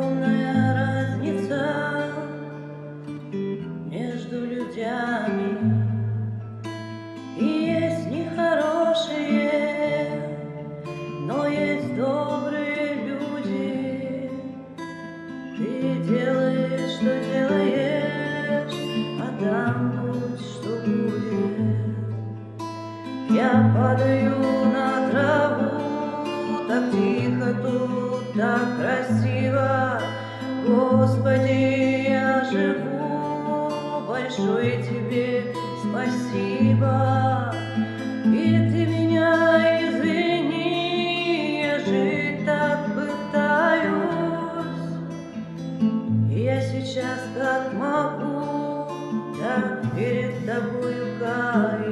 огромная разница между людьми. И есть нехорошие, но есть добрые люди. Ты делаешь, что делаешь, а там будь что будет. Я падаю на траву, так тихо тут, так красиво. Господи, я живу, большое тебе спасибо. И ты меня извини, я жить так пытаюсь. Я сейчас как могу, так перед тобою каюсь.